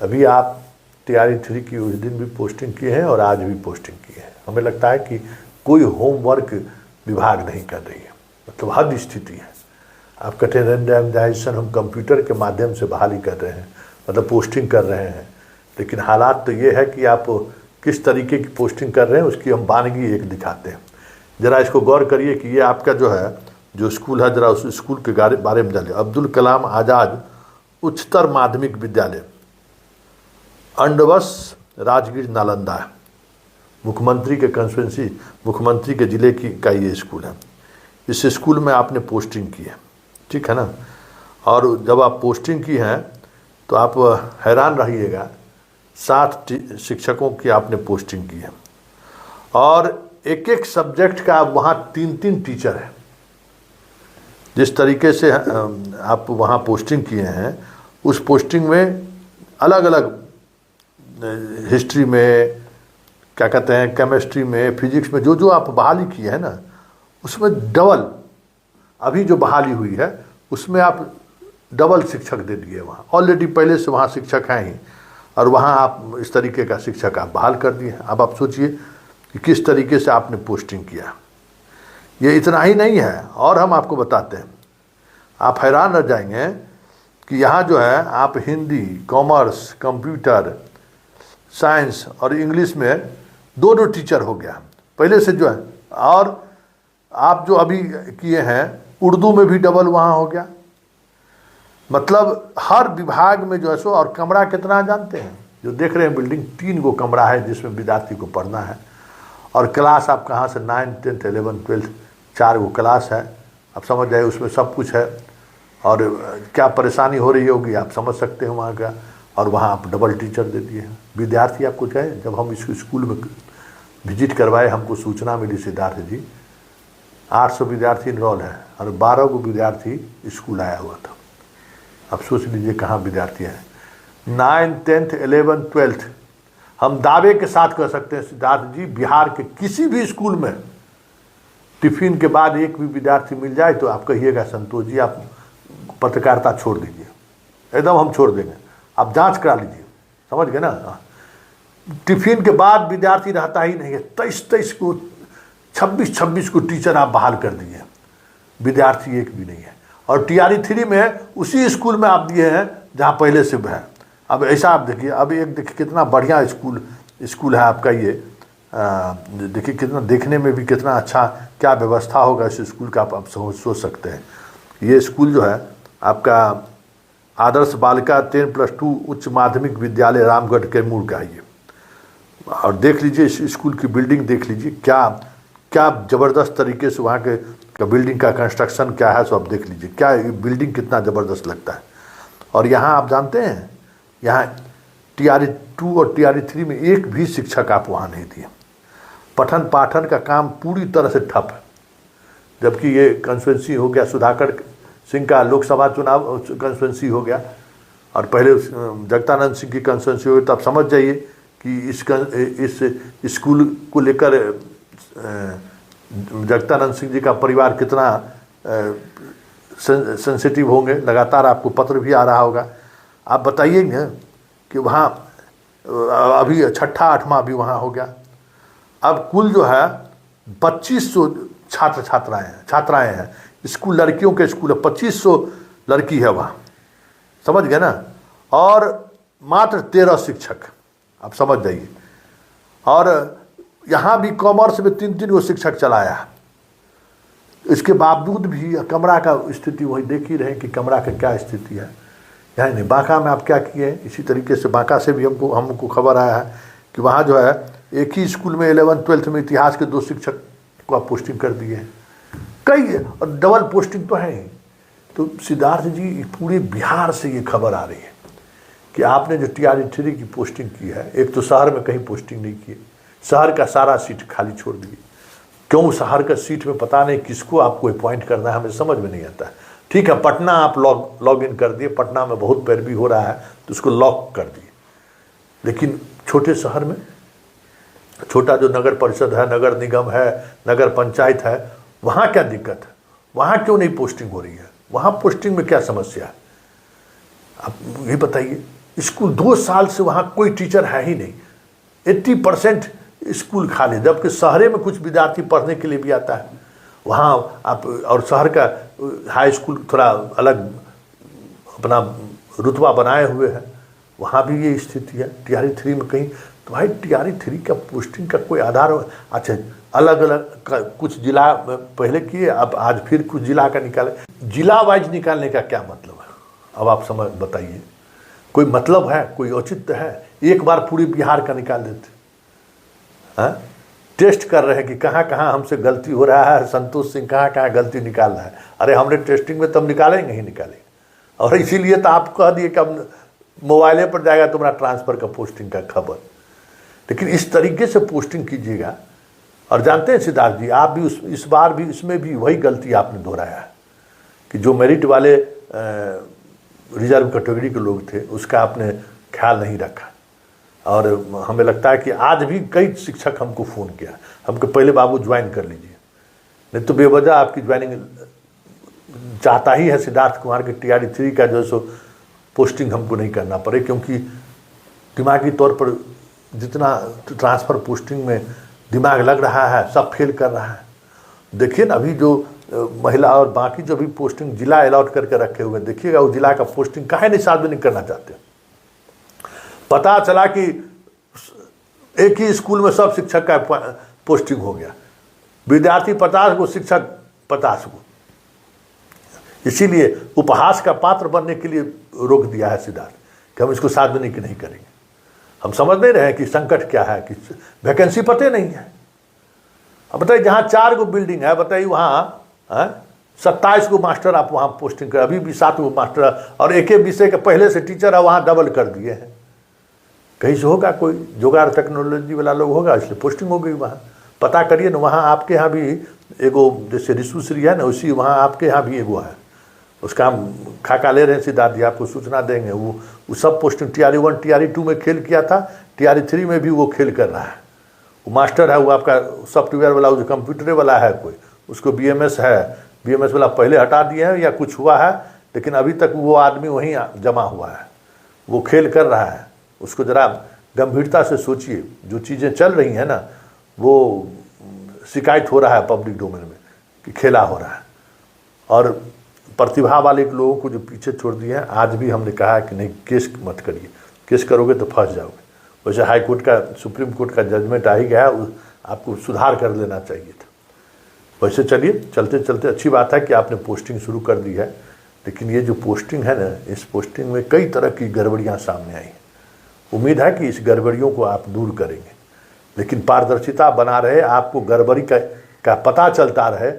अभी आप तैयारी 3 की उस दिन भी पोस्टिंग किए हैं और आज भी पोस्टिंग किए हैं। हमें लगता है कि कोई होमवर्क विभाग नहीं कर रही है, मतलब हद स्थिति है। आप कहते हैं रैंडमाइजेशन हम कंप्यूटर के माध्यम से बहाली कर रहे हैं, मतलब पोस्टिंग कर रहे हैं, लेकिन हालात तो ये है कि आप किस तरीके की पोस्टिंग कर रहे हैं उसकी हम वानगी एक दिखाते हैं। ज़रा इसको गौर करिए कि ये आपका जो है जो स्कूल है, ज़रा उस स्कूल के बारे में जानिए। अब्दुल कलाम आज़ाद उच्चतर माध्यमिक विद्यालय, अंडवस, राजगीर, नालंदा है। मुख्यमंत्री के कंस्टिट्यूंसी, मुख्यमंत्री के ज़िले की का ये स्कूल है। इस स्कूल में आपने पोस्टिंग की है, ठीक है ना। और जब आप पोस्टिंग की हैं तो आप हैरान रहिएगा, 7 शिक्षकों की आपने पोस्टिंग की है और एक एक सब्जेक्ट का वहाँ 3-3 टीचर हैं। जिस तरीके से आप वहाँ पोस्टिंग किए हैं, उस पोस्टिंग में अलग अलग हिस्ट्री में, क्या कहते हैं, केमिस्ट्री में, फिजिक्स में, जो जो आप बहाली किए हैं ना, उसमें डबल अभी जो बहाली हुई है उसमें आप डबल शिक्षक दे दिए। वहाँ ऑलरेडी पहले से वहाँ शिक्षक हैं ही, और वहाँ आप इस तरीके का शिक्षक आप बहाल कर दिए हैं। अब आप सोचिए कि किस तरीके से आपने पोस्टिंग किया। ये इतना ही नहीं है, और हम आपको बताते हैं, आप हैरान रह जाएंगे कि यहाँ जो है आप हिंदी, कॉमर्स, कंप्यूटर साइंस और इंग्लिश में 2 टीचर हो गया पहले से जो है। और आप जो अभी किए हैं उर्दू में भी डबल वहाँ हो गया। मतलब हर विभाग में जो है सो, और कमरा कितना जानते हैं, जो देख रहे हैं बिल्डिंग 3 गो कमरा है जिसमें विद्यार्थी को पढ़ना है। और क्लास आप कहाँ से 9, 10, 11, 12 4 गो क्लास है। आप समझ जाए उसमें सब कुछ है, और क्या परेशानी हो रही होगी आप समझ सकते हैं वहाँ का। और वहाँ आप डबल टीचर दे दिए हैं। विद्यार्थी आपको कहे, जब हम इस स्कूल में विजिट करवाए, हमको सूचना मिली सिद्धार्थ जी 800 विद्यार्थी इनरोल है और 12 गो विद्यार्थी स्कूल आया हुआ था। अब सोच लीजिए कहाँ विद्यार्थी हैं। 9, 10, 11, 12 हम दावे के साथ कह सकते हैं सिद्धार्थ जी, बिहार के किसी भी स्कूल में टिफिन के बाद एक भी विद्यार्थी मिल जाए तो आप कहिएगा संतोष जी आप पत्रकारिता छोड़ दीजिए, एकदम हम छोड़ देंगे, आप जांच करा लीजिए। समझ गए ना। टिफिन के बाद विद्यार्थी रहता ही नहीं है। 23 को, 26 को टीचर आप बहाल कर दिए, विद्यार्थी एक भी नहीं है। और टीआरई 3 में उसी स्कूल में आप दिए हैं जहाँ पहले से है। अब ऐसा आप देखिए, अब एक देखिए कितना बढ़िया स्कूल है आपका ये। देखिए कितना देखने में भी कितना अच्छा, क्या व्यवस्था होगा इस स्कूल का, आप सोच सकते हैं। ये स्कूल जो है आपका आदर्श बालिका 10+2 उच्च माध्यमिक विद्यालय रामगढ़ कैमूर का है। और देख लीजिए इस स्कूल की बिल्डिंग देख लीजिए, क्या क्या ज़बरदस्त तरीके से वहाँ के बिल्डिंग का कंस्ट्रक्शन क्या है, सो आप देख लीजिए क्या बिल्डिंग कितना ज़बरदस्त लगता है। और यहाँ आप जानते हैं, यहाँ टीआरई 2 और टीआरई 3 में एक भी शिक्षक आप वहाँ नहीं दिए। पठन पाठन का काम पूरी तरह से ठप है। जबकि ये कंस्टिट्यूंसी हो गया सुधाकर सिंह का, लोकसभा चुनाव कंस्टिट्यूंसी हो गया, और पहले जगदानंद सिंह की कंस्टिट्यूंसी हो गई। तो आप समझ जाइए कि इस स्कूल को लेकर जगदानंद सिंह जी का परिवार कितना सेंसिटिव होंगे। लगातार आपको पत्र भी आ रहा होगा। आप बताइए ना कि वहाँ अभी 6ठा 8वां भी वहाँ हो गया। अब कुल जो है 2500 छात्राएँ हैं। स्कूल लड़कियों के स्कूल है, 2500 लड़की है वहाँ, समझ गए ना। और मात्र 13 शिक्षक, आप समझ जाइए। और यहाँ भी कॉमर्स में 3-3 गो शिक्षक चलाया है। इसके बावजूद भी कमरा का स्थिति वही देख ही रहे कि कमरा का क्या स्थिति है। यहाँ नहीं, बांका में आप क्या किए हैं, इसी तरीके से बांका से भी हमको खबर आया है कि वहाँ जो है एक ही स्कूल में 11, 12 में इतिहास के 2 शिक्षक को आप पोस्टिंग कर दिए हैं। कई और डबल पोस्टिंग तो है ही। तो सिद्धार्थ जी पूरे बिहार से ये खबर आ रही है कि आपने जो टीआरई 3 की पोस्टिंग की है, एक तो शहर में कहीं पोस्टिंग नहीं की, शहर का सारा सीट खाली छोड़ दिए। क्यों शहर का सीट में पता नहीं किसको आपको अपॉइंट करना है, हमें समझ में नहीं आता। ठीक है, पटना आप लॉग इन कर दिए, पटना में बहुत पैरवी हो रहा है तो उसको लॉक कर दिए। लेकिन छोटे शहर में, छोटा जो नगर परिषद है, नगर निगम है, नगर पंचायत है, वहाँ क्या दिक्कत है, वहाँ क्यों नहीं पोस्टिंग हो रही है, वहाँ पोस्टिंग में क्या समस्या है, आप ये बताइए। स्कूल 2 साल से वहाँ कोई टीचर है ही नहीं, 80% स्कूल खाली, जबकि शहरे में कुछ विद्यार्थी पढ़ने के लिए भी आता है वहाँ आप, और शहर का हाई स्कूल थोड़ा अलग अपना रुतबा बनाए हुए है, वहाँ भी ये स्थिति है। टीआरई 3 में कहीं, तो भाई टीआरई 3 का पोस्टिंग का कोई आधार हो? अच्छा, अलग अलग कुछ जिला पहले किए, अब आज फिर कुछ जिला का निकाले। जिला वाइज निकालने का क्या मतलब है? अब आप समझ बताइए, कोई मतलब है, कोई औचित्य है? एक बार पूरी बिहार का निकाल देते। हाँ, टेस्ट कर रहे हैं कि कहाँ कहाँ हमसे गलती हो रहा है, संतोष सिंह कहाँ कहाँ गलती निकाल रहा है। अरे हमने टेस्टिंग में तब निकालेंगे ही निकालेंगे, और इसीलिए तो आप कह दिए कि अब मोबाइले पर जाएगा तुम्हारा ट्रांसफ़र का पोस्टिंग का खबर। लेकिन इस तरीके से पोस्टिंग कीजिएगा। और जानते हैं सिद्धार्थ जी, आप भी इस बार भी इसमें भी वही गलती आपने दोहराया है कि जो मेरिट वाले रिजर्व कैटेगरी के लोग थे उसका आपने ख्याल नहीं रखा। और हमें लगता है कि आज भी कई शिक्षक हमको फ़ोन किया, हमको पहले बाबू ज्वाइन कर लीजिए, नहीं तो बेवजह आपकी ज्वाइनिंग चाहता ही है सिद्धार्थ कुमार के टीआरई 3 का जो सो पोस्टिंग हमको नहीं करना पड़े, क्योंकि दिमागी तौर पर जितना ट्रांसफ़र पोस्टिंग में दिमाग लग रहा है सब फेल कर रहा है। देखिए ना, अभी जो महिला और बाकी जो भी पोस्टिंग जिला अलॉट करके रखे हुए, देखिएगा वो जिला का पोस्टिंग काहे नहीं सार्वजनिक करना चाहते। पता चला कि एक ही स्कूल में सब शिक्षक का पोस्टिंग हो गया, विद्यार्थी 50 को, शिक्षक 50 को। इसीलिए उपहास का पात्र बनने के लिए रोक दिया है सिद्धार्थ कि हम इसको सार्वजनिक नहीं करेंगे। हम समझ नहीं रहे हैं कि संकट क्या है, कि वैकेंसी पते नहीं है। अब बताइए, जहाँ 4 गो बिल्डिंग है, बताइए वहाँ 27 गो मास्टर आप वहाँ पोस्टिंग कर, अभी भी 7 गो मास्टर, और एक एक विषय के पहले से टीचर है वहाँ डबल कर दिए हैं। कहीं से होगा, कोई जुगाड़ टेक्नोलॉजी वाला लोग होगा, इसलिए पोस्टिंग हो गई वहाँ। पता करिए ना, वहाँ आपके यहाँ भी एगो जैसे रिशुश्री है ना, उसी वहाँ आपके यहाँ भी एगो है, उसका हम खाका ले रहे हैं सिद्धार्थ जी, आपको सूचना देंगे। वो सब पोस्टिंग टीआरई 1 टीआरई 2 में खेल किया था, टीआरई 3 में भी वो खेल कर रहा है। वो मास्टर है, वो आपका सॉफ्टवेयर वाला, जो कंप्यूटर वाला है कोई, उसको बीएमएस है, बीएमएस वाला पहले हटा दिए हैं या कुछ हुआ है, लेकिन अभी तक वो आदमी वहीं जमा हुआ है, वो खेल कर रहा है। उसको ज़रा गंभीरता से सोचिए, जो चीज़ें चल रही हैं ना, वो शिकायत हो रहा है पब्लिक डोमेन में कि खेला हो रहा है। और प्रतिभा वाले लोगों को जो पीछे छोड़ दिए हैं, आज भी हमने कहा है कि नहीं, केस मत करिए, केस करोगे तो फंस जाओगे। वैसे हाई कोर्ट का, सुप्रीम कोर्ट का जजमेंट आ ही गया, आपको सुधार कर लेना चाहिए था। वैसे चलिए, चलते चलते अच्छी बात है कि आपने पोस्टिंग शुरू कर दी है, लेकिन ये जो पोस्टिंग है ना, इस पोस्टिंग में कई तरह की गड़बड़ियाँ सामने आई हैं। उम्मीद है कि इस गड़बड़ियों को आप दूर करेंगे, लेकिन पारदर्शिता बना रहे, आपको गड़बड़ी का पता चलता रहे,